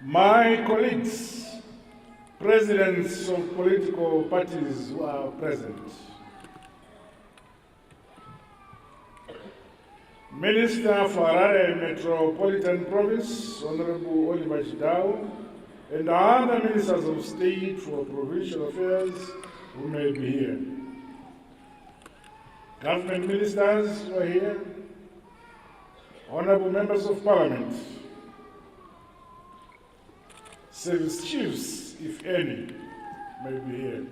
My colleagues, presidents of political parties who are present, Minister for Harare Metropolitan Province, Honorable Oliver Chidao, and other ministers of state for provincial affairs who may be here. Government ministers who are here, honorable members of parliament, service chiefs, if any, may be here.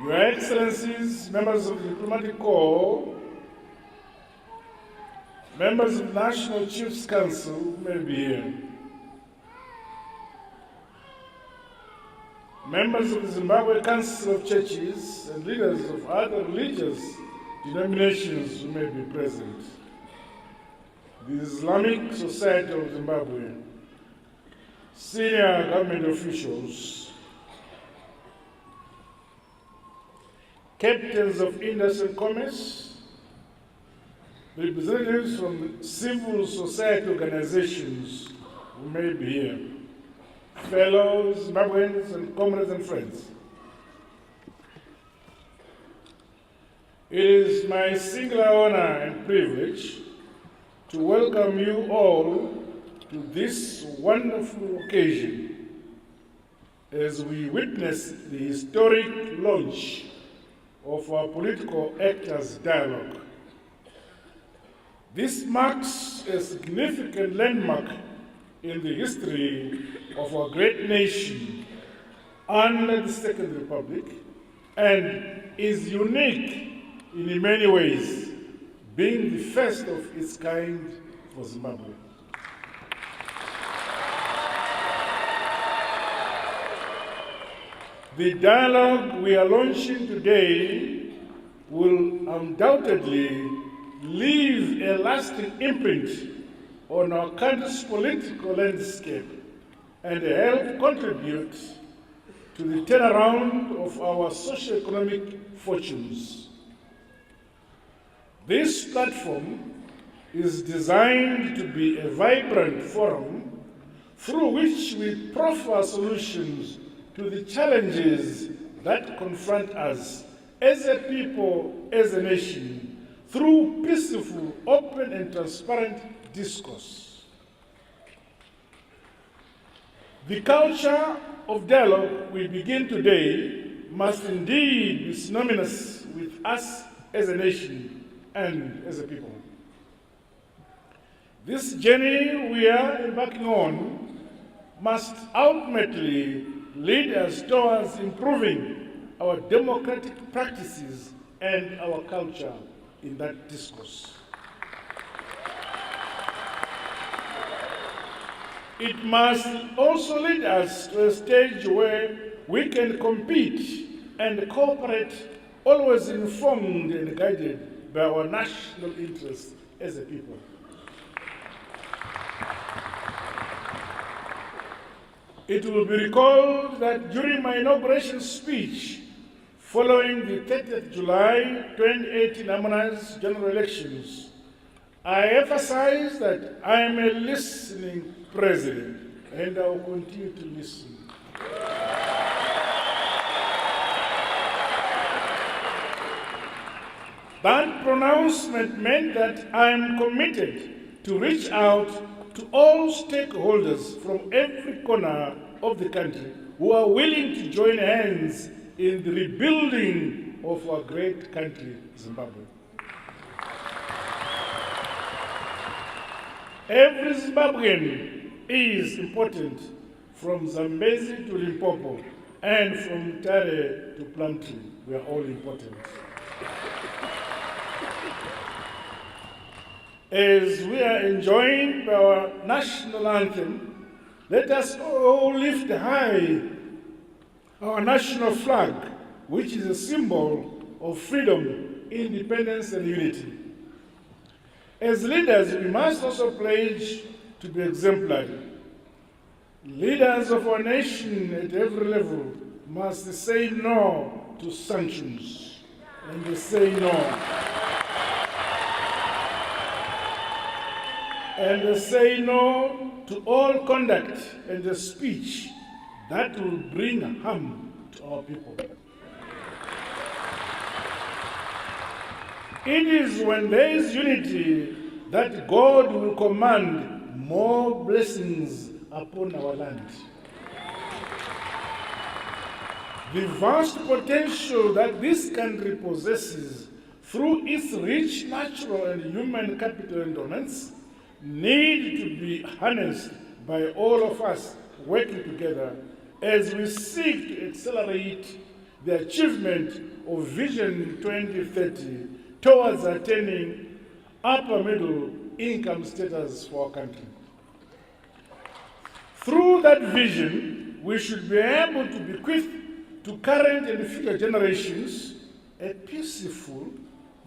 Your Excellencies, members of the Diplomatic Corps, members of the National Chiefs Council who may be here, members of the Zimbabwe Council of Churches and leaders of other religious denominations who may be present, the Islamic Society of Zimbabwe, senior government officials, captains of industry and commerce, representatives from civil society organizations who may be here, fellow Zimbabweans and comrades and friends. It is my singular honor and privilege to welcome you all to this wonderful occasion as we witness the historic launch of our political actors dialogue. This marks a significant landmark in the history of our great nation under the Second Republic and is unique in many ways, being the first of its kind for Zimbabwe. The dialogue we are launching today will undoubtedly leave a lasting imprint on our country's political landscape and help contribute to the turnaround of our socio-economic fortunes. This platform is designed to be a vibrant forum through which we proffer solutions to the challenges that confront us as a people, as a nation, through peaceful, open, and transparent discourse. The culture of dialogue we begin today must indeed be synonymous with us as a nation and as a people. This journey we are embarking on must ultimately lead us towards improving our democratic practices and our culture in that discourse. It must also lead us to a stage where we can compete and cooperate, always informed and guided by our national interests as a people. It will be recalled that during my inauguration speech following the 30th July 2018 harmonized general elections, I emphasized that I am a listening president and I will continue to listen. That pronouncement meant that I am committed to reach out to all stakeholders from every corner of the country who are willing to join hands in the rebuilding of our great country, Zimbabwe. Every Zimbabwean is important, from Zambezi to Limpopo, and from Tare to Plumtree. We are all important. As we are enjoined by our national anthem, let us all lift high our national flag, which is a symbol of freedom, independence, and unity. As leaders, we must also pledge to be exemplary. Leaders of our nation at every level must say no to sanctions, and they say no. and say no to all conduct and speech that will bring harm to our people. It is when there is unity that God will command more blessings upon our land. The vast potential that this country possesses through its rich natural and human capital endowments need to be harnessed by all of us working together as we seek to accelerate the achievement of Vision 2030 towards attaining upper middle income status for our country. Through that vision, we should be able to bequeath to current and future generations a peaceful,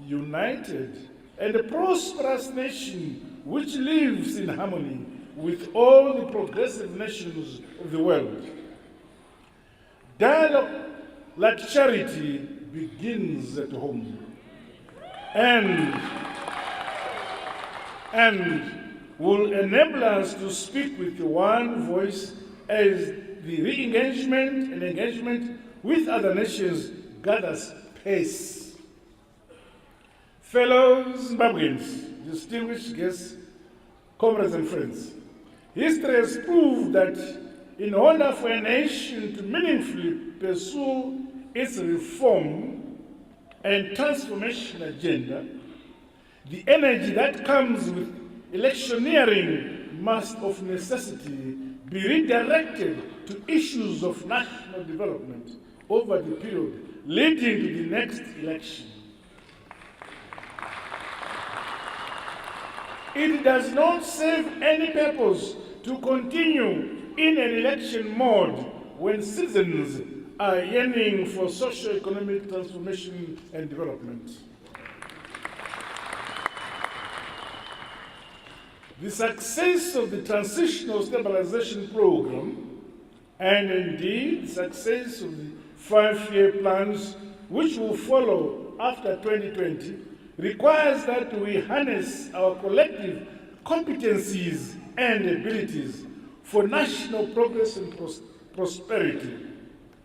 united, and prosperous nation which lives in harmony with all the progressive nations of the world. Dialogue like charity begins at home and will enable us to speak with one voice as the re-engagement and engagement with other nations gathers pace. Fellow Zimbabweans, distinguished guests, comrades and friends, history has proved that in order for a nation to meaningfully pursue its reform and transformation agenda, the energy that comes with electioneering must of necessity be redirected to issues of national development over the period leading to the next election. It does not serve any purpose to continue in an election mode when citizens are yearning for socio-economic transformation and development. The success of the Transitional Stabilization Program, and indeed the success of the 5-year plans which will follow after 2020, requires that we harness our collective competencies and abilities for national progress and prosperity.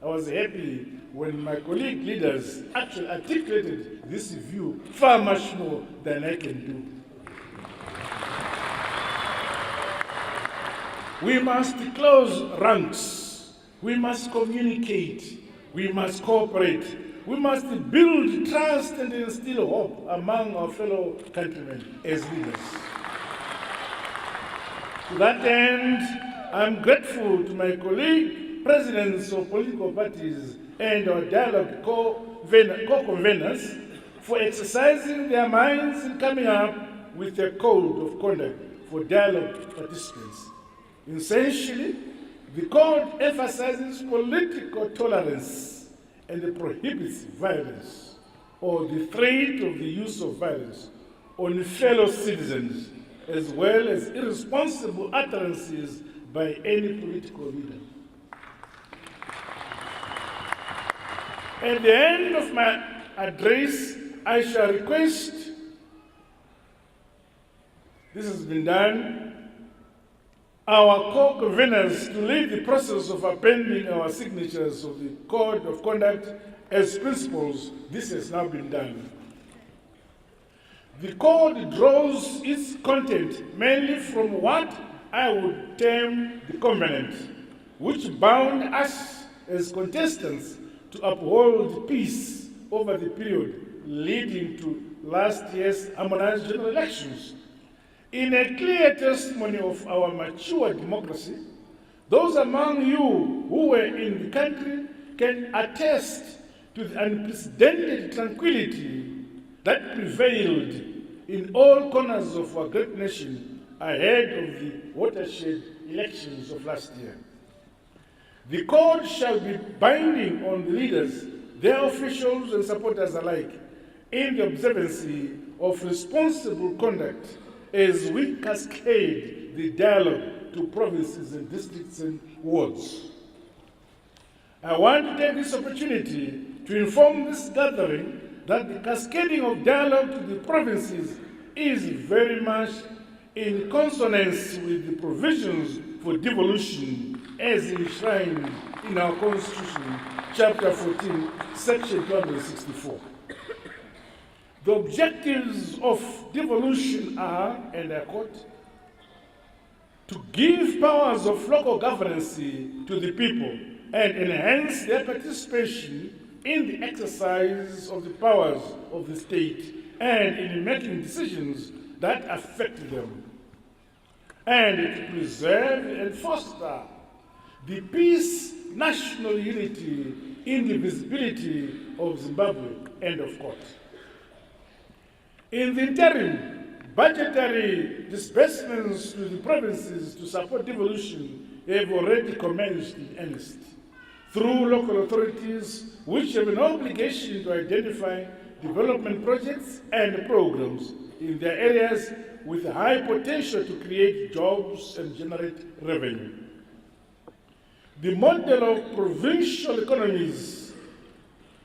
I was happy when my colleague leaders actually articulated this view far much more than I can do. We must close ranks. We must communicate. We must cooperate. We must build trust and instill hope among our fellow countrymen as leaders. To that end, I'm grateful to my colleague, presidents of political parties, and our dialogue co-conveners for exercising their minds in coming up with a code of conduct for dialogue participants. Essentially, the code emphasizes political tolerance and prohibits violence or the threat of the use of violence on fellow citizens, as well as irresponsible utterances by any political leader. At the end of my address, I shall request, this has been done, our co-conveners to lead the process of appending our signatures of the Code of Conduct as principles. This has now been done. The Code draws its content mainly from what I would term the covenant, which bound us as contestants to uphold peace over the period leading to last year's harmonized general elections. In a clear testimony of our mature democracy, those among you who were in the country can attest to the unprecedented tranquility that prevailed in all corners of our great nation ahead of the watershed elections of last year. The code shall be binding on the leaders, their officials and supporters alike, in the observance of responsible conduct as we cascade the dialogue to provinces and districts and wards. I want to take this opportunity to inform this gathering that the cascading of dialogue to the provinces is very much in consonance with the provisions for devolution as enshrined in our Constitution, Chapter 14, Section 264. The objectives of devolution are, and I quote, to give powers of local governance to the people and enhance their participation in the exercise of the powers of the state and in making decisions that affect them, and to preserve and foster the peace, national unity, indivisibility of Zimbabwe, end of quote. In the interim, budgetary disbursements to the provinces to support devolution have already commenced in earnest through local authorities, which have an obligation to identify development projects and programs in their areas with high potential to create jobs and generate revenue. The model of provincial economies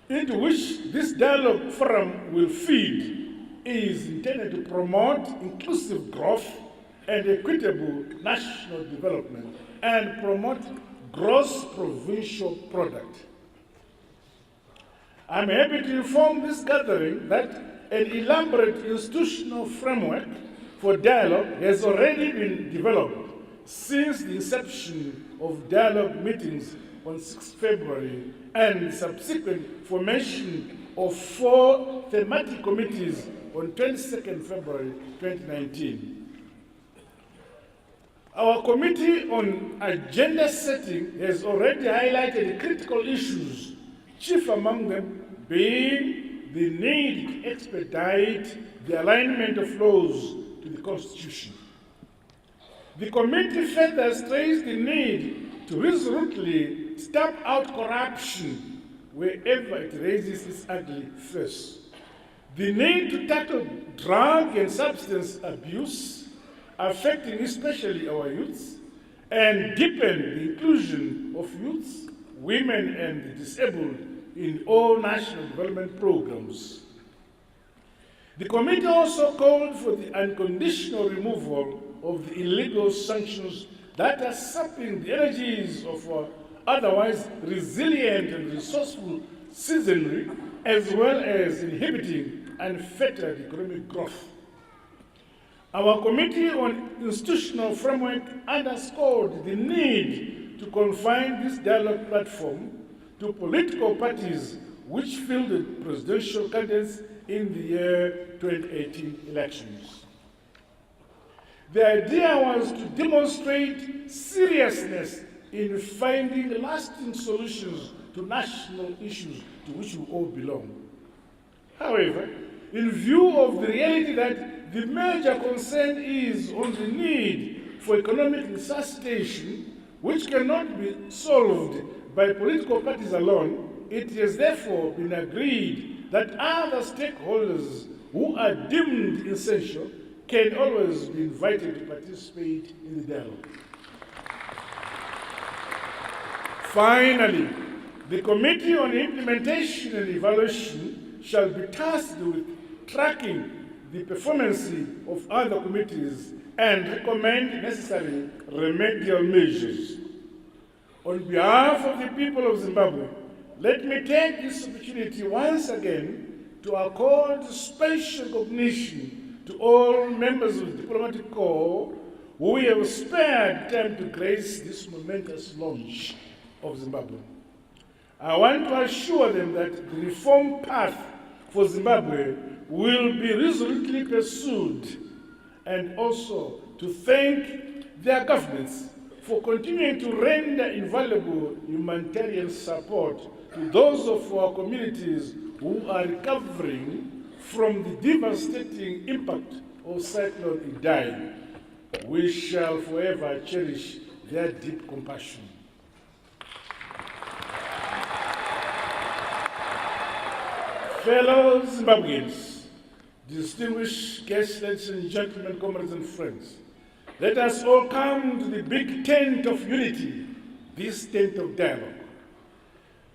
into which this dialogue forum will feed is intended to promote inclusive growth and equitable national development and promote gross provincial product. I'm happy to inform this gathering that an elaborate institutional framework for dialogue has already been developed since the inception of dialogue meetings on 6 February and subsequent formation of 4 thematic committees on 22nd February 2019. Our Committee on Agenda Setting has already highlighted critical issues, chief among them being the need to expedite the alignment of laws to the Constitution. The committee further stressed the need to resolutely stamp out corruption wherever it raises its ugly face. The need to tackle drug and substance abuse, affecting especially our youths, and deepen the inclusion of youths, women, and the disabled in all national development programs. The committee also called for the unconditional removal of the illegal sanctions that are sapping the energies of our otherwise resilient and resourceful citizenry, as well as inhibiting unfettered economic growth. Our Committee on Institutional Framework underscored the need to confine this dialogue platform to political parties which fielded presidential candidates in the year 2018 elections. The idea was to demonstrate seriousness in finding lasting solutions to national issues to which we all belong. However, in view of the reality that the major concern is on the need for economic resuscitation, which cannot be solved by political parties alone, it has therefore been agreed that other stakeholders who are deemed essential can always be invited to participate in the dialogue. Finally, the Committee on Implementation and Evaluation shall be tasked with tracking the performance of other committees and recommend necessary remedial measures. On behalf of the people of Zimbabwe, let me take this opportunity once again to accord special recognition to all members of the diplomatic corps who have spared time to grace this momentous launch of Zimbabwe. I want to assure them that the reform path for Zimbabwe will be resolutely pursued, and also to thank their governments for continuing to render invaluable humanitarian support to those of our communities who are recovering from the devastating impact of Cyclone Idai. We shall forever cherish their deep compassion. Fellow Zimbabweans, distinguished guests, ladies and gentlemen, comrades and friends, let us all come to the big tent of unity, this tent of dialogue.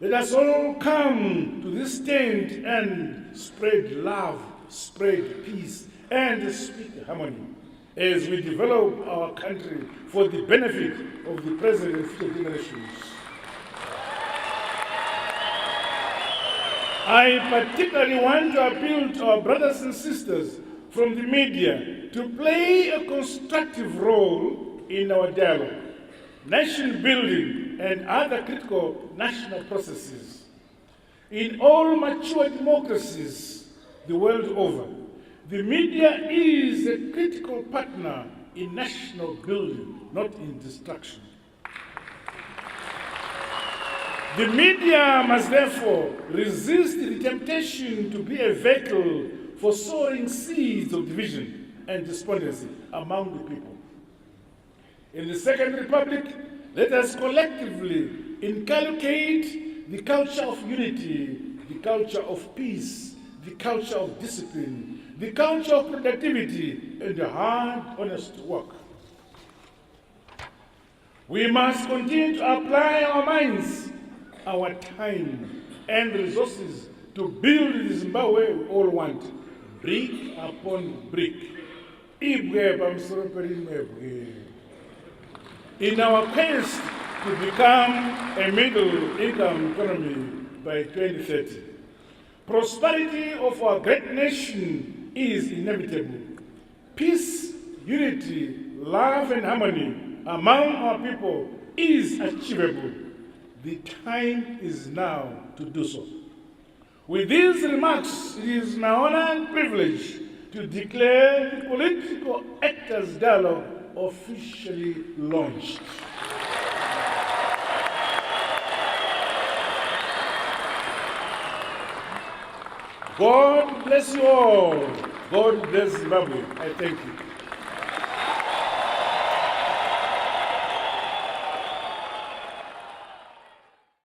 Let us all come to this tent and spread love, spread peace, and speak harmony. as we develop our country for the benefit of the present and future generations. I particularly want to appeal to our brothers and sisters from the media to play a constructive role in our dialogue, nation building, and other critical national processes. In all mature democracies the world over, the media is a critical partner in national building, not in destruction. The media must therefore resist the temptation to be a vehicle for sowing seeds of division and despondency among the people. In the Second Republic, let us collectively inculcate the culture of unity, the culture of peace, the culture of discipline, the culture of productivity, and the hard, honest work. We must continue to apply our minds, our time, and resources to build the Zimbabwe we all want, brick upon brick. In our quest to become a middle-income economy by 2030. Prosperity of our great nation is inevitable. Peace, unity, love, and harmony among our people is achievable. The time is now to do so. With these remarks, it is my honor and privilege to declare the Political Actors Dialogue officially launched. God bless you all. God bless Zimbabwe. I thank you.